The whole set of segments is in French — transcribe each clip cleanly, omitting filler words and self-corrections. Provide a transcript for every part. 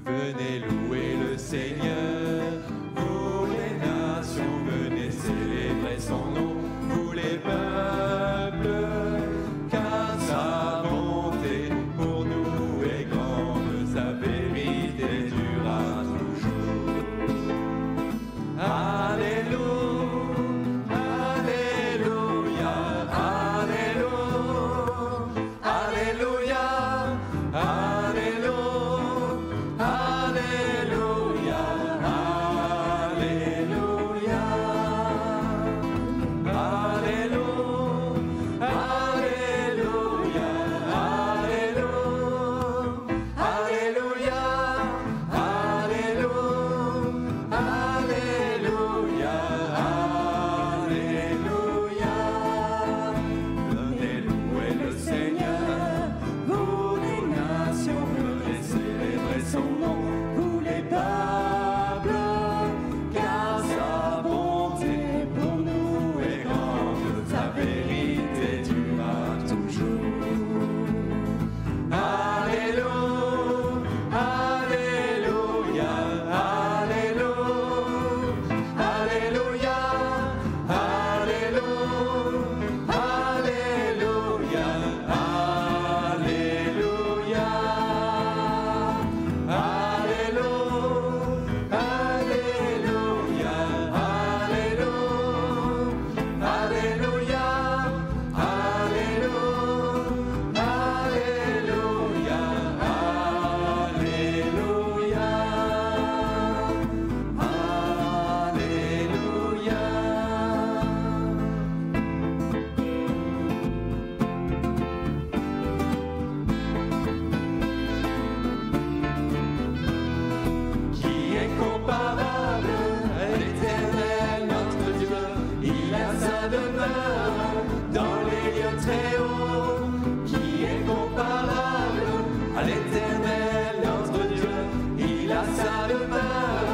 Venez louer le Seigneur, vous les nations, venez célébrer son nom, vous les peuples, car sa bonté pour nous est grande, sa vérité durera toujours. Alléluia, Alléluia, Alléluia, Alléluia, Alléluia. Son nom, vous les peuples, car sa bonté pour nous est grande, sa vérité durera toujours. Alléluia, Alléluia, Alléluia, Alléluia, Alléluia, Alléluia. Dans les lieux très hauts, qui est comparable à l'Éternel notre Dieu. Il a sa demeure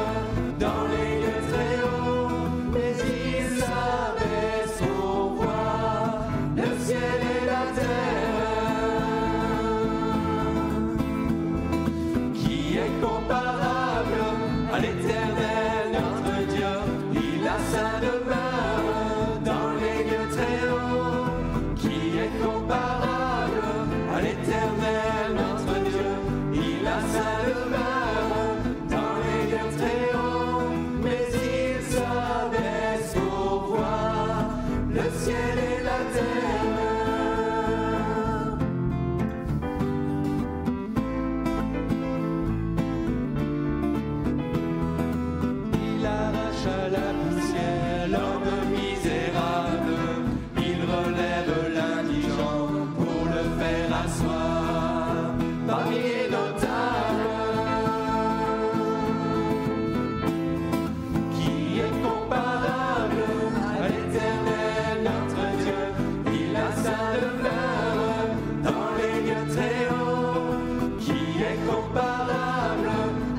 dans les lieux très hauts, mais il s'abaisse pour voir le ciel et la terre. Qui est comparable à l'Éternel notre Dieu. Il a sa demeure dans les lieux très hauts, qui est comparable à l'Éternel notre Dieu. Il a sa demeure dans les lieux très hauts, mais il s'abaisse pour voir le ciel et la terre. Il arrache à la poussière l'homme misérable, il relève l'indigent pour le faire asseoir parmi les notables. Qui est comparable à l'Éternel notre Dieu. Il a sa demeure dans les lieux très hauts, qui est comparable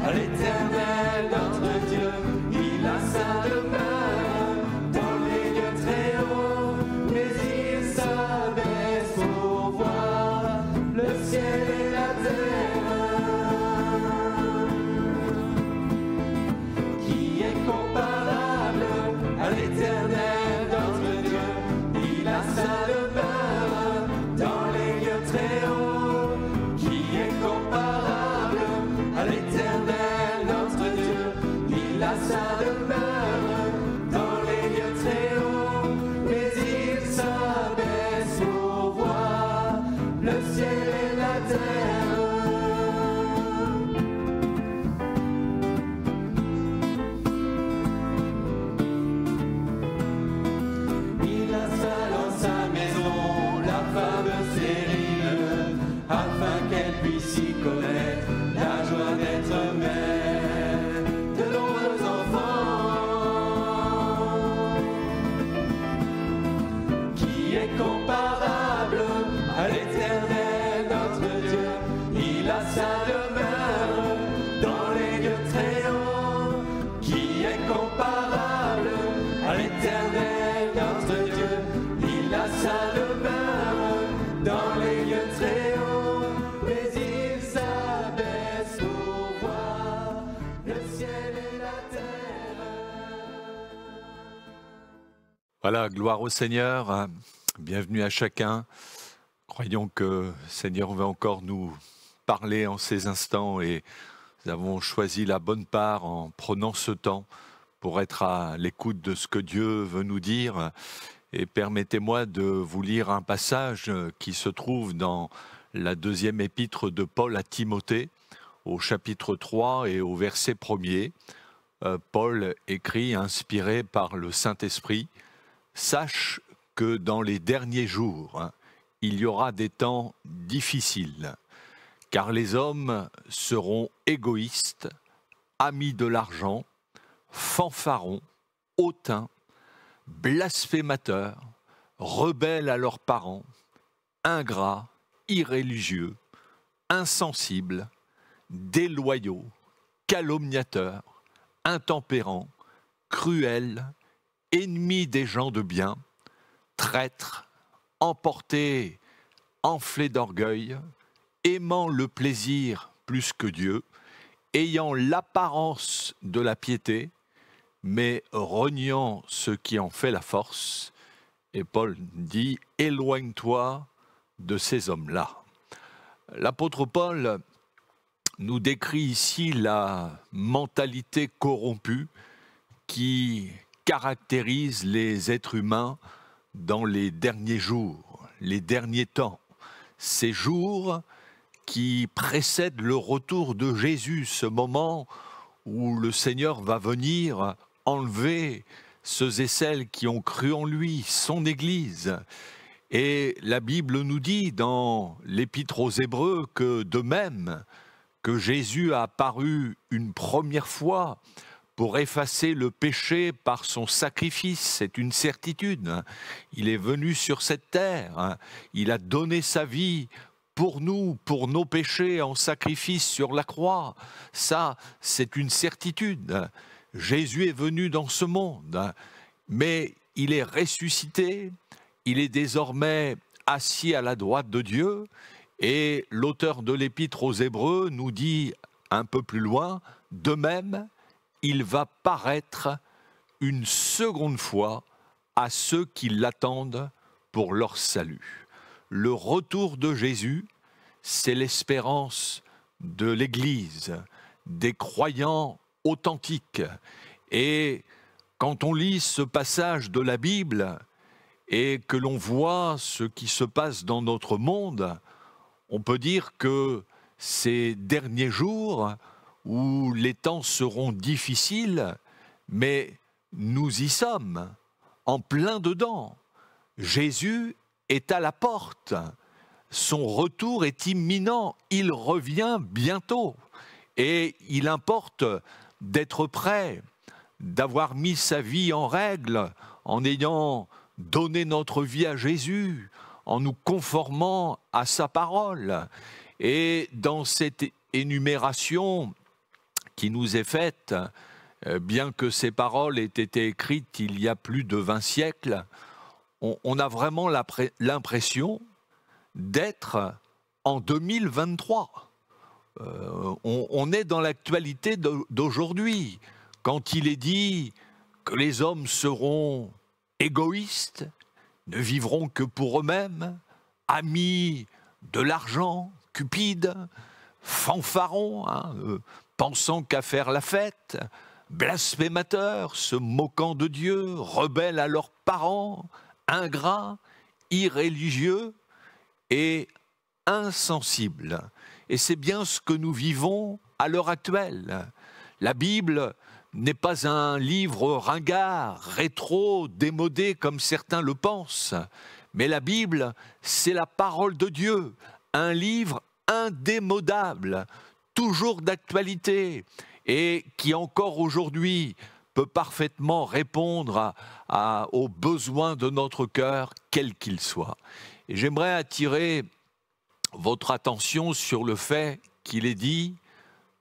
à l'Éternel notre Dieu. Il a sa demeure dans les lieux très hauts, mais il s'abaisse pour voir le ciel et la terre. Qui est comparable à l'Éternel notre Dieu. Il a sa demeure dans les lieux très hauts, qui est comparable à l'Éternel notre Dieu. Il a sa demeure dans les lieux très hauts, mais il s'abaisse pour voir le ciel et la terre. Il installe en sa maison la femme stérile, afin qu'elle puisse y connaître la joie d'être mère de nombreux enfants. Qui est comparable à l'Éternel notre Dieu. Il a sa demeure dans les lieux très hauts, qui est comparable à l'Éternel notre Dieu. Il a sa demeure dans les lieux très hauts, mais il s'abaisse pour voir Voilà, gloire au Seigneur, bienvenue à chacun. Croyons que le Seigneur va encore nous parler en ces instants et nous avons choisi la bonne part en prenant ce temps pour être à l'écoute de ce que Dieu veut nous dire. Et permettez-moi de vous lire un passage qui se trouve dans la deuxième épître de Paul à Timothée, au chapitre 3 et au verset 1er. Paul écrit, inspiré par le Saint-Esprit, « Sache que dans les derniers jours, il y aura des temps difficiles, car les hommes seront égoïstes, amis de l'argent, fanfarons, hautains, blasphémateurs, rebelles à leurs parents, ingrats, irréligieux, insensibles, déloyaux, calomniateurs, intempérants, cruels, ennemis des gens de bien, traîtres, emportés, enflés d'orgueil, aimant le plaisir plus que Dieu, ayant l'apparence de la piété, mais reniant ce qui en fait la force. » Et Paul dit, « Éloigne-toi de ces hommes-là. » L'apôtre Paul nous décrit ici la mentalité corrompue qui caractérise les êtres humains dans les derniers jours, les derniers temps. Ces jours qui précèdent le retour de Jésus, ce moment où le Seigneur va venir enlever ceux et celles qui ont cru en lui, son Église. Et la Bible nous dit dans l'Épître aux Hébreux que de même que Jésus a apparu une première fois pour effacer le péché par son sacrifice, c'est une certitude. Il est venu sur cette terre, il a donné sa vie pour nous, pour nos péchés en sacrifice sur la croix. Ça, c'est une certitude. Jésus est venu dans ce monde, mais il est ressuscité, il est désormais assis à la droite de Dieu, et l'auteur de l'Épître aux Hébreux nous dit un peu plus loin, de même, il va paraître une seconde fois à ceux qui l'attendent pour leur salut. Le retour de Jésus, c'est l'espérance de l'Église, des croyants authentiques. Et quand on lit ce passage de la Bible et que l'on voit ce qui se passe dans notre monde, on peut dire que ces derniers jours où les temps seront difficiles, mais nous y sommes, en plein dedans. Jésus est à la porte. Son retour est imminent. Il revient bientôt. Et il importe d'être prêt, d'avoir mis sa vie en règle, en ayant donné notre vie à Jésus, en nous conformant à sa parole. Et dans cette énumération qui nous est faite, bien que ces paroles aient été écrites il y a plus de 20 siècles, on a vraiment l'impression d'être en 2023. On est dans l'actualité d'aujourd'hui, quand il est dit que les hommes seront égoïstes, ne vivront que pour eux-mêmes, amis de l'argent, cupides, fanfarons, pensant qu'à faire la fête, blasphémateurs, se moquant de Dieu, rebelles à leurs parents, ingrats, irréligieux et insensibles. Et c'est bien ce que nous vivons à l'heure actuelle. La Bible n'est pas un livre ringard, rétro, démodé comme certains le pensent, mais la Bible, c'est la parole de Dieu, un livre indémodable, toujours d'actualité, et qui encore aujourd'hui peut parfaitement répondre aux besoins de notre cœur, quels qu'ils soient. Et j'aimerais attirer votre attention sur le fait qu'il est dit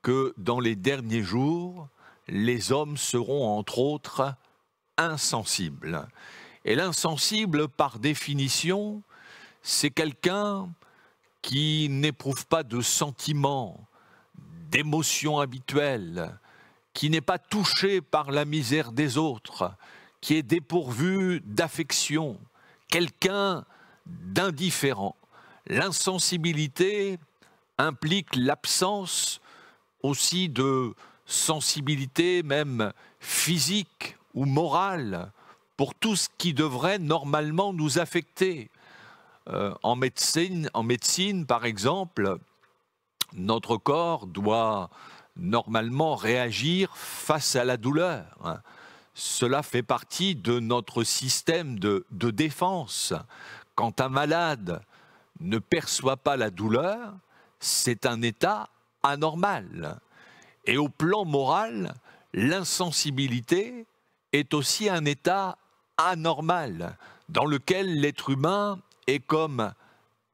que dans les derniers jours, les hommes seront entre autres insensibles. Et l'insensible, par définition, c'est quelqu'un qui n'éprouve pas de sentiments, d'émotions habituelles, qui n'est pas touché par la misère des autres, qui est dépourvu d'affection, quelqu'un d'indifférent. L'insensibilité implique l'absence aussi de sensibilité, même physique ou morale, pour tout ce qui devrait normalement nous affecter. En médecine, par exemple, notre corps doit normalement réagir face à la douleur. Cela fait partie de notre système de défense. Quand un malade ne perçoit pas la douleur, c'est un état anormal. Et au plan moral, l'insensibilité est aussi un état anormal, dans lequel l'être humain est comme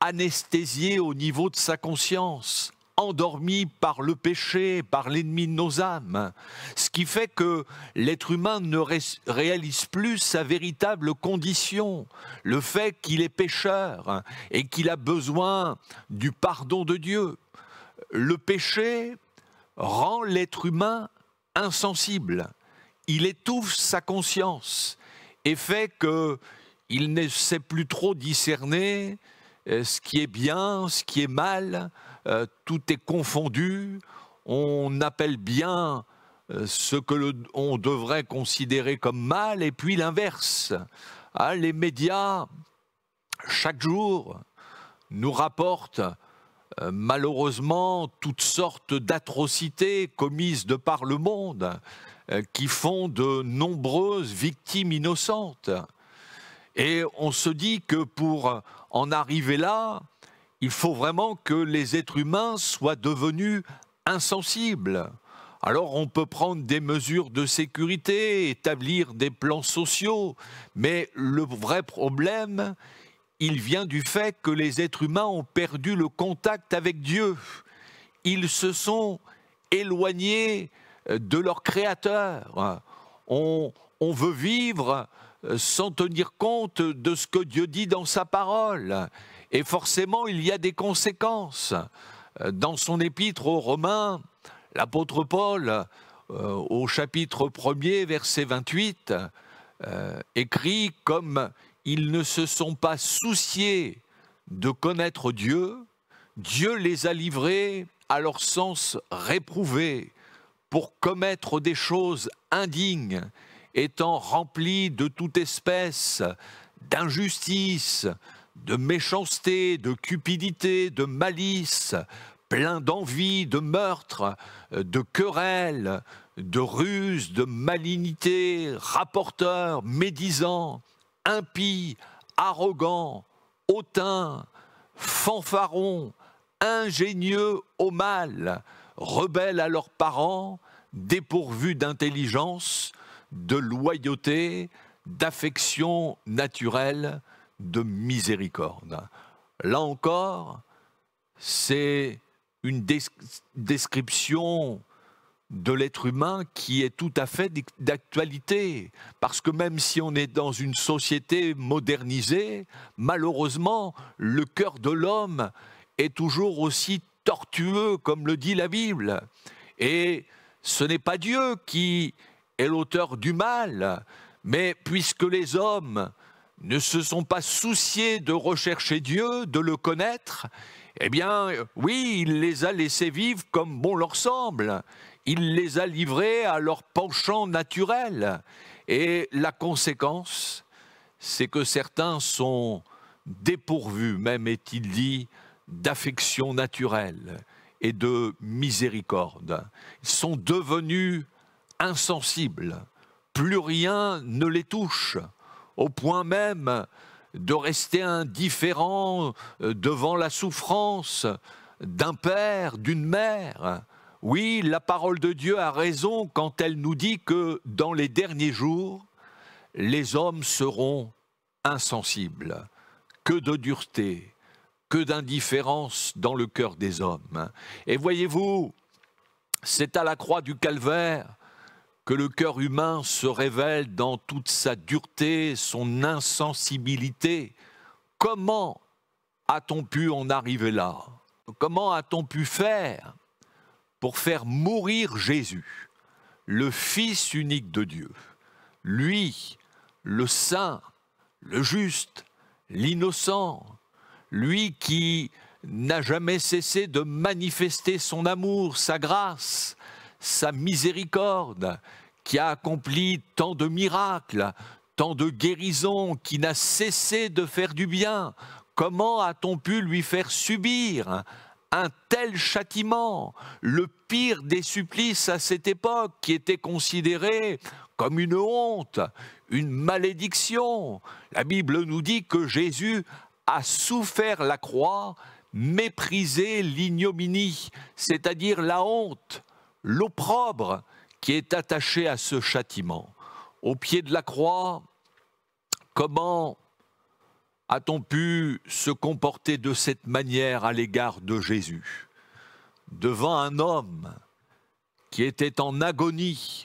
anesthésié au niveau de sa conscience, endormi par le péché, par l'ennemi de nos âmes. Ce qui fait que l'être humain ne réalise plus sa véritable condition, le fait qu'il est pécheur et qu'il a besoin du pardon de Dieu. Le péché rend l'être humain insensible. Il étouffe sa conscience et fait qu'il ne sait plus trop discerner ce qui est bien, ce qui est mal, tout est confondu, on appelle bien ce que on devrait considérer comme mal, et puis l'inverse. Les médias, chaque jour, nous rapportent malheureusement toutes sortes d'atrocités commises de par le monde, qui font de nombreuses victimes innocentes. Et on se dit que pour en arriver là, il faut vraiment que les êtres humains soient devenus insensibles. Alors on peut prendre des mesures de sécurité, établir des plans sociaux, mais le vrai problème, il vient du fait que les êtres humains ont perdu le contact avec Dieu. Ils se sont éloignés de leur Créateur. On veut vivre sans tenir compte de ce que Dieu dit dans sa parole. Et forcément, il y a des conséquences. Dans son épître aux Romains, l'apôtre Paul, au chapitre 1er, verset 28, écrit comme ils ne se sont pas souciés de connaître Dieu, Dieu les a livrés à leur sens réprouvé pour commettre des choses indignes, étant remplis de toute espèce d'injustice, de méchanceté, de cupidité, de malice, plein d'envie, de meurtre, de querelles, de ruse, de malignité, rapporteurs, médisants, impies, arrogants, hautains, fanfarons, ingénieux au mal, rebelles à leurs parents, dépourvus d'intelligence, de loyauté, d'affection naturelle, de miséricorde. Là encore, c'est une description de l'être humain qui est tout à fait d'actualité. Parce que même si on est dans une société modernisée, malheureusement, le cœur de l'homme est toujours aussi tortueux, comme le dit la Bible. Et ce n'est pas Dieu qui est l'auteur du mal, mais puisque les hommes ne se sont pas souciés de rechercher Dieu, de le connaître, eh bien, oui, il les a laissés vivre comme bon leur semble. Il les a livrés à leur penchant naturel. Et la conséquence, c'est que certains sont dépourvus, même est-il dit, d'affection naturelle et de miséricorde. Ils sont devenus insensibles. Plus rien ne les touche, au point même de rester indifférents devant la souffrance d'un père, d'une mère. Oui, la parole de Dieu a raison quand elle nous dit que dans les derniers jours, les hommes seront insensibles. Que de dureté, que d'indifférence dans le cœur des hommes. Et voyez-vous, c'est à la croix du Calvaire que le cœur humain se révèle dans toute sa dureté, son insensibilité. Comment a-t-on pu en arriver là? Comment a-t-on pu faire pour faire mourir Jésus, le Fils unique de Dieu? Lui, le saint, le juste, l'innocent, lui qui n'a jamais cessé de manifester son amour, sa grâce, sa miséricorde, qui a accompli tant de miracles, tant de guérisons, qui n'a cessé de faire du bien. Comment a-t-on pu lui faire subir un tel châtiment, le pire des supplices à cette époque, qui était considéré comme une honte, une malédiction? La Bible nous dit que Jésus a souffert la croix, méprisé l'ignominie, c'est-à-dire la honte, l'opprobre qui est attaché à ce châtiment. Au pied de la croix, comment a-t-on pu se comporter de cette manière à l'égard de Jésus? Devant un homme qui était en agonie,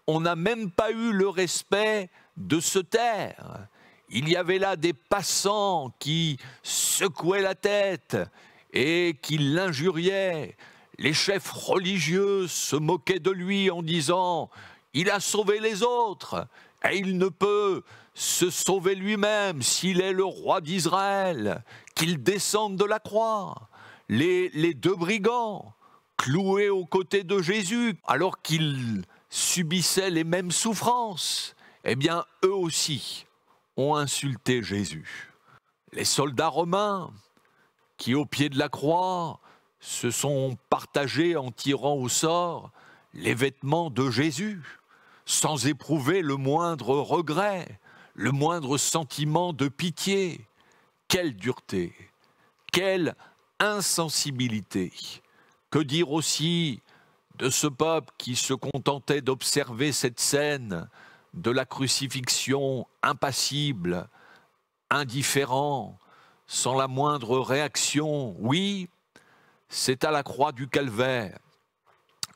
on n'a même pas eu le respect de se taire. Il y avait là des passants qui secouaient la tête et qui l'injuriaient. Les chefs religieux se moquaient de lui en disant « Il a sauvé les autres et il ne peut se sauver lui-même s'il est le roi d'Israël, qu'il descende de la croix. » Les deux brigands cloués aux côtés de Jésus alors qu'ils subissaient les mêmes souffrances, eh bien eux aussi ont insulté Jésus. Les soldats romains qui au pied de la croix se sont partagés en tirant au sort les vêtements de Jésus, sans éprouver le moindre regret, le moindre sentiment de pitié. Quelle dureté, quelle insensibilité! Que dire aussi de ce peuple qui se contentait d'observer cette scène de la crucifixion impassible, indifférent, sans la moindre réaction? Oui, c'est à la croix du Calvaire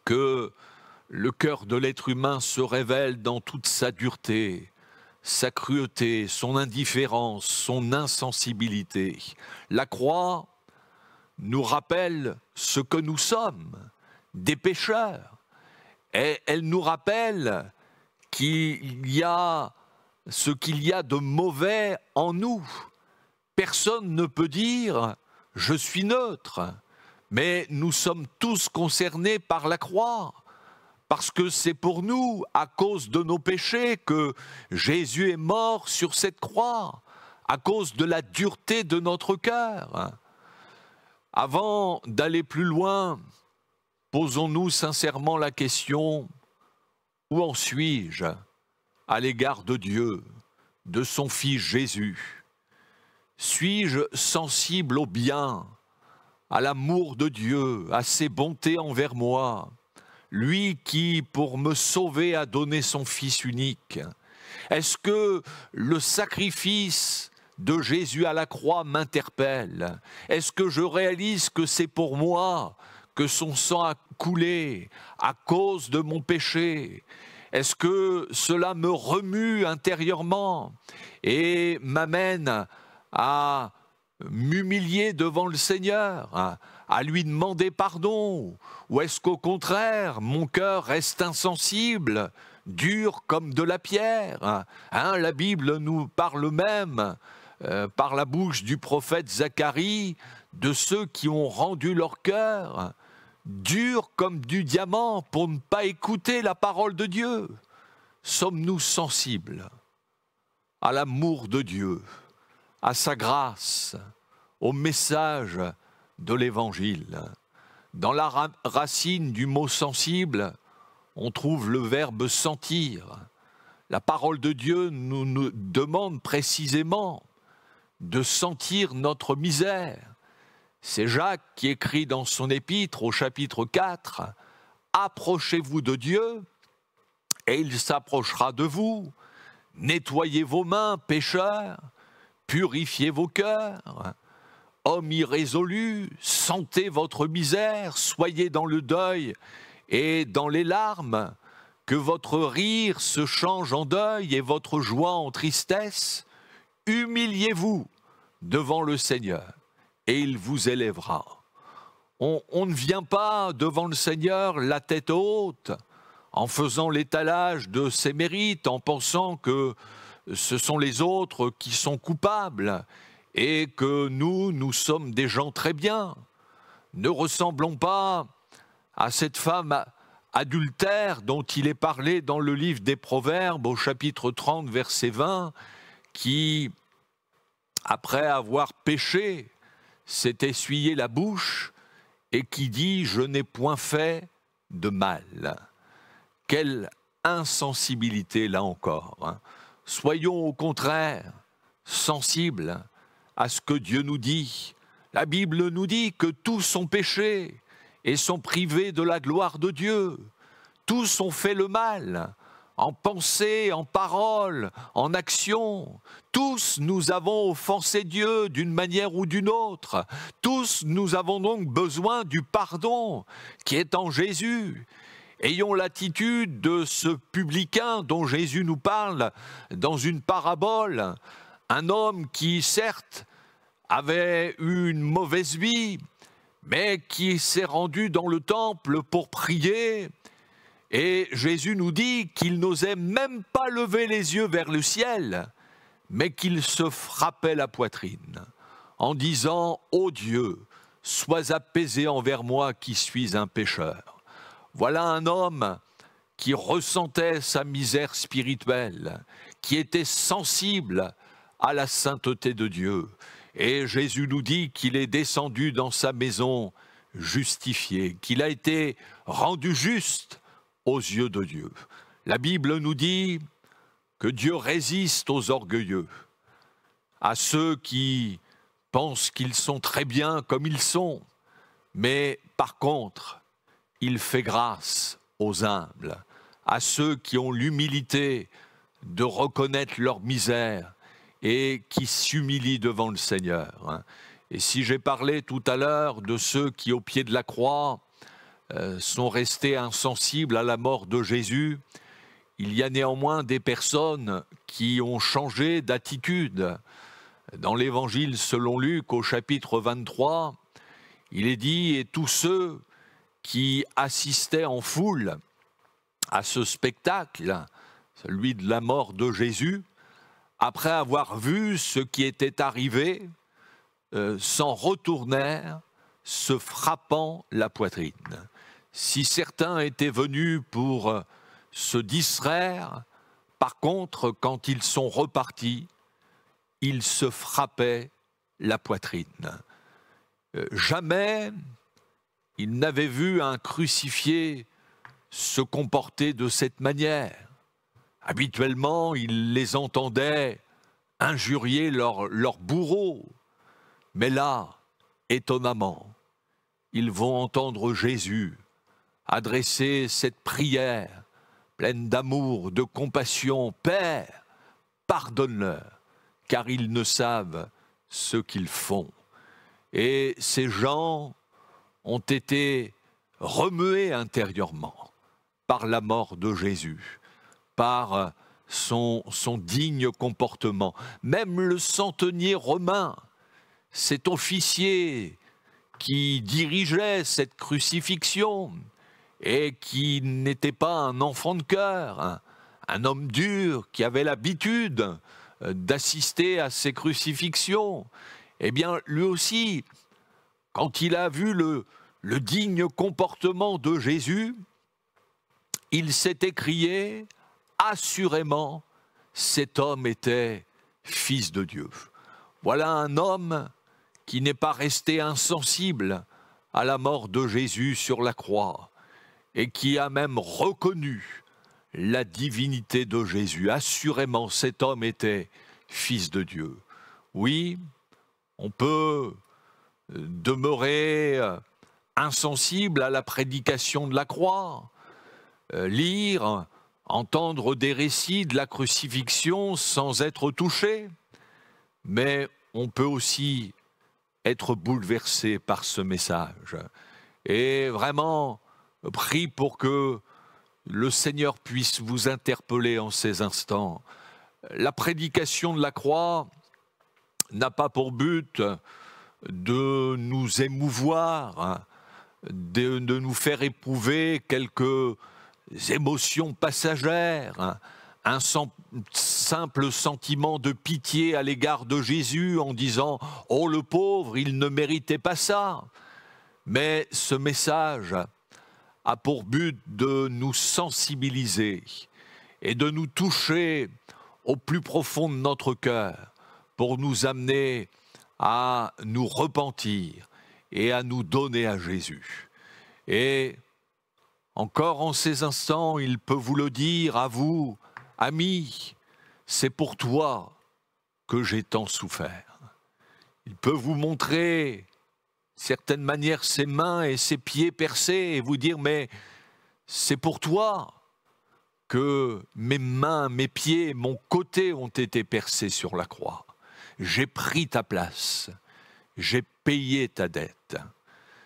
que le cœur de l'être humain se révèle dans toute sa dureté, sa cruauté, son indifférence, son insensibilité. La croix nous rappelle ce que nous sommes, des pécheurs. Et elle nous rappelle qu'il y a ce qu'il y a de mauvais en nous. Personne ne peut dire « je suis neutre », mais nous sommes tous concernés par la croix, parce que c'est pour nous, à cause de nos péchés, que Jésus est mort sur cette croix, à cause de la dureté de notre cœur. Avant d'aller plus loin, posons-nous sincèrement la question, où en suis-je à l'égard de Dieu, de son Fils Jésus? Suis-je sensible au bien, à l'amour de Dieu, à ses bontés envers moi, lui qui, pour me sauver, a donné son Fils unique? Est-ce que le sacrifice de Jésus à la croix m'interpelle? Est-ce que je réalise que c'est pour moi que son sang a coulé à cause de mon péché? Est-ce que cela me remue intérieurement et m'amène à m'humilier devant le Seigneur, à lui demander pardon? Ou est-ce qu'au contraire, mon cœur reste insensible, dur comme de la pierre? La Bible nous parle même, par la bouche du prophète Zacharie, de ceux qui ont rendu leur cœur dur comme du diamant pour ne pas écouter la parole de Dieu. Sommes-nous sensibles à l'amour de Dieu, à sa grâce, au message de l'Évangile? Dans la racine du mot sensible, on trouve le verbe sentir. La parole de Dieu nous demande précisément de sentir notre misère. C'est Jacques qui écrit dans son épître au chapitre 4, « Approchez-vous de Dieu, et il s'approchera de vous. Nettoyez vos mains, pécheurs, purifiez vos cœurs. Hommes irrésolus, sentez votre misère, soyez dans le deuil et dans les larmes, que votre rire se change en deuil et votre joie en tristesse. Humiliez-vous devant le Seigneur, et il vous élèvera. » On ne vient pas devant le Seigneur la tête haute, en faisant l'étalage de ses mérites, en pensant que ce sont les autres qui sont coupables et que nous sommes des gens très bien. Ne ressemblons pas à cette femme adultère dont il est parlé dans le livre des Proverbes au chapitre 30, verset 20, qui, après avoir péché, s'est essuyé la bouche et qui dit « Je n'ai point fait de mal ». Quelle insensibilité là encore, hein. Soyons au contraire sensibles à ce que Dieu nous dit. La Bible nous dit que tous ont péché et sont privés de la gloire de Dieu. Tous ont fait le mal, en pensée, en parole, en action. Tous nous avons offensé Dieu d'une manière ou d'une autre. Tous nous avons donc besoin du pardon qui est en Jésus. Ayons l'attitude de ce publicain dont Jésus nous parle dans une parabole, un homme qui certes avait eu une mauvaise vie, mais qui s'est rendu dans le temple pour prier. Et Jésus nous dit qu'il n'osait même pas lever les yeux vers le ciel, mais qu'il se frappait la poitrine en disant « Ô Dieu, sois apaisé envers moi qui suis un pécheur ». Voilà un homme qui ressentait sa misère spirituelle, qui était sensible à la sainteté de Dieu. Et Jésus nous dit qu'il est descendu dans sa maison justifié, qu'il a été rendu juste aux yeux de Dieu. La Bible nous dit que Dieu résiste aux orgueilleux, à ceux qui pensent qu'ils sont très bien comme ils sont, mais par contre, il fait grâce aux humbles, à ceux qui ont l'humilité de reconnaître leur misère et qui s'humilient devant le Seigneur. Et si j'ai parlé tout à l'heure de ceux qui, au pied de la croix, sont restés insensibles à la mort de Jésus, il y a néanmoins des personnes qui ont changé d'attitude. Dans l'Évangile selon Luc, au chapitre 23, il est dit « Et tous ceux qui assistaient en foule à ce spectacle, celui de la mort de Jésus, après avoir vu ce qui était arrivé, s'en retournèrent, se frappant la poitrine. » Si certains étaient venus pour se distraire, par contre, quand ils sont repartis, ils se frappaient la poitrine. Jamais ils n'avaient vu un crucifié se comporter de cette manière. Habituellement, ils les entendaient injurier leur bourreau. Mais là, étonnamment, ils vont entendre Jésus adresser cette prière pleine d'amour, de compassion. « Père, pardonne-leur, car ils ne savent ce qu'ils font. » Et ces gens ont été remués intérieurement par la mort de Jésus, par son digne comportement. Même le centenier romain, cet officier qui dirigeait cette crucifixion et qui n'était pas un enfant de cœur, un homme dur qui avait l'habitude d'assister à ces crucifixions, eh bien lui aussi, quand il a vu le digne comportement de Jésus, il s'est écrié « Assurément, cet homme était fils de Dieu ». Voilà un homme qui n'est pas resté insensible à la mort de Jésus sur la croix et qui a même reconnu la divinité de Jésus. Assurément, cet homme était fils de Dieu. Oui, on peut demeurer insensible à la prédication de la croix, lire, entendre des récits de la crucifixion sans être touché, mais on peut aussi être bouleversé par ce message. Et vraiment, prie pour que le Seigneur puisse vous interpeller en ces instants. La prédication de la croix n'a pas pour but de nous émouvoir, de nous faire éprouver quelques émotions passagères, un simple sentiment de pitié à l'égard de Jésus en disant « Oh le pauvre, il ne méritait pas ça ». Mais ce message a pour but de nous sensibiliser et de nous toucher au plus profond de notre cœur pour nous amener à nous repentir et à nous donner à Jésus. Et encore en ces instants, il peut vous le dire à vous, amis, c'est pour toi que j'ai tant souffert. Il peut vous montrer, de certaine manière, ses mains et ses pieds percés et vous dire, mais c'est pour toi que mes mains, mes pieds, mon côté ont été percés sur la croix. J'ai pris ta place, j'ai payé ta dette.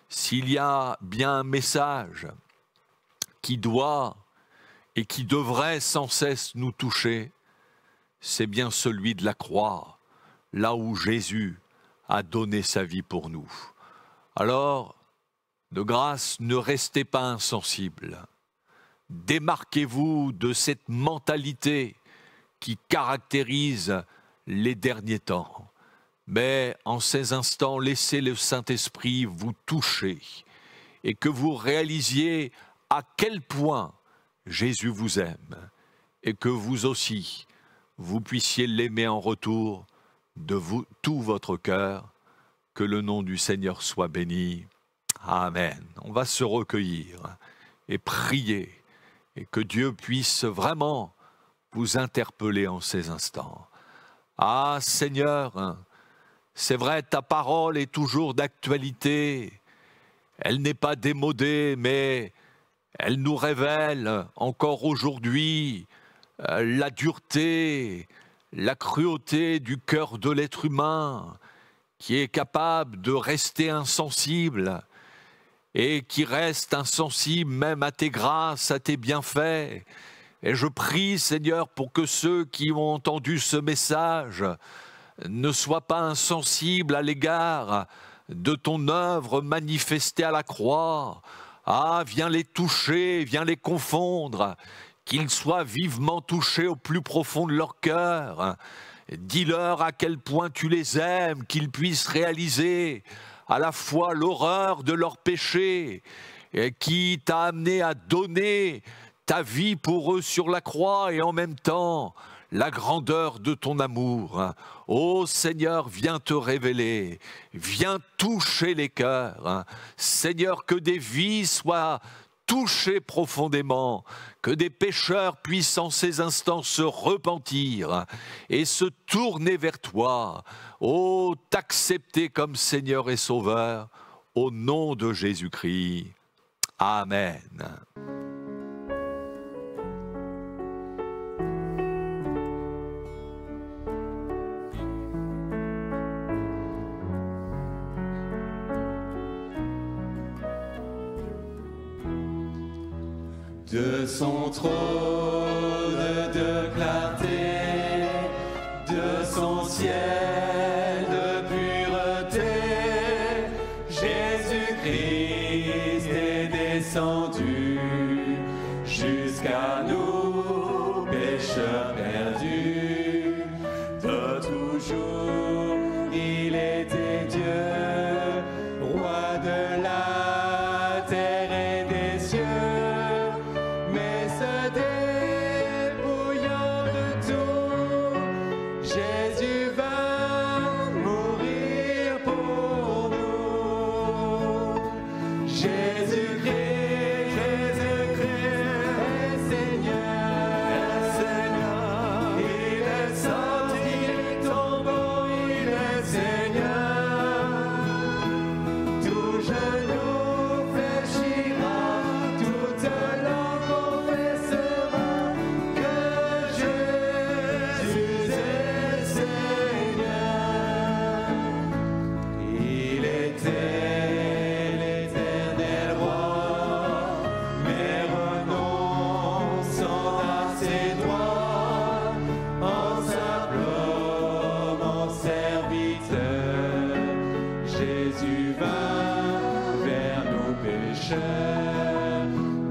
S'il y a bien un message qui doit et qui devrait sans cesse nous toucher, c'est bien celui de la croix, là où Jésus a donné sa vie pour nous. Alors, de grâce, ne restez pas insensibles. Démarquez-vous de cette mentalité qui caractérise les derniers temps. Mais en ces instants, laissez le Saint-Esprit vous toucher et que vous réalisiez à quel point Jésus vous aime et que vous aussi, vous puissiez l'aimer en retour de tout votre cœur. Que le nom du Seigneur soit béni. Amen. On va se recueillir et prier et que Dieu puisse vraiment vous interpeller en ces instants. Ah Seigneur, c'est vrai, ta parole est toujours d'actualité. Elle n'est pas démodée, mais elle nous révèle encore aujourd'hui la dureté, la cruauté du cœur de l'être humain, qui est capable de rester insensible et qui reste insensible même à tes grâces, à tes bienfaits. Et je prie, Seigneur, pour que ceux qui ont entendu ce message ne soient pas insensibles à l'égard de ton œuvre manifestée à la croix. Ah, viens les toucher, viens les confondre, qu'ils soient vivement touchés au plus profond de leur cœur. Dis-leur à quel point tu les aimes, qu'ils puissent réaliser à la fois l'horreur de leur péché qui t'a amené à donner ta vie pour eux sur la croix et en même temps la grandeur de ton amour. Ô Seigneur, viens te révéler, viens toucher les cœurs. Seigneur, que des vies soient touchées profondément, que des pécheurs puissent en ces instants se repentir et se tourner vers toi. Ô, t'accepter comme Seigneur et Sauveur, au nom de Jésus-Christ. Amen. De son trône de clarté, de son ciel de pureté, Jésus-Christ est descendu jusqu'à nous, pécheurs perdus. De toujours, il était Dieu, roi de la terre et des cieux.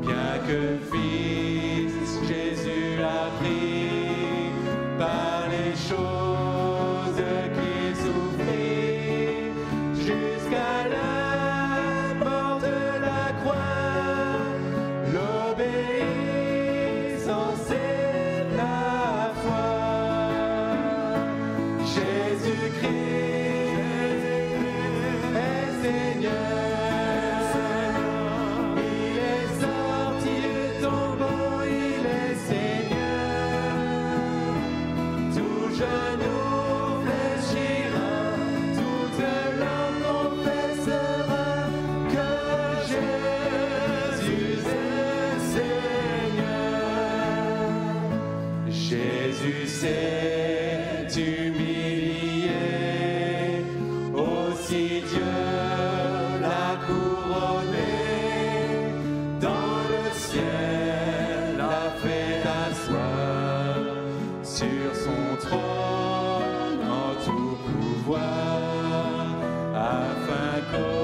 Bien que Fils, Jésus a pris jusqu'à la mort de la croix. L'obéissance et la foi. Jésus-Christ est Seigneur. Il est sorti du tombeau, il est Seigneur. Tout genou fléchira, toute langue confessera que Jésus est Seigneur. Jésus s'est humilié, aussi Dieu l'a couronné. Dans le ciel l'a fait asseoir sur son trône en tout pouvoir, afin qu'au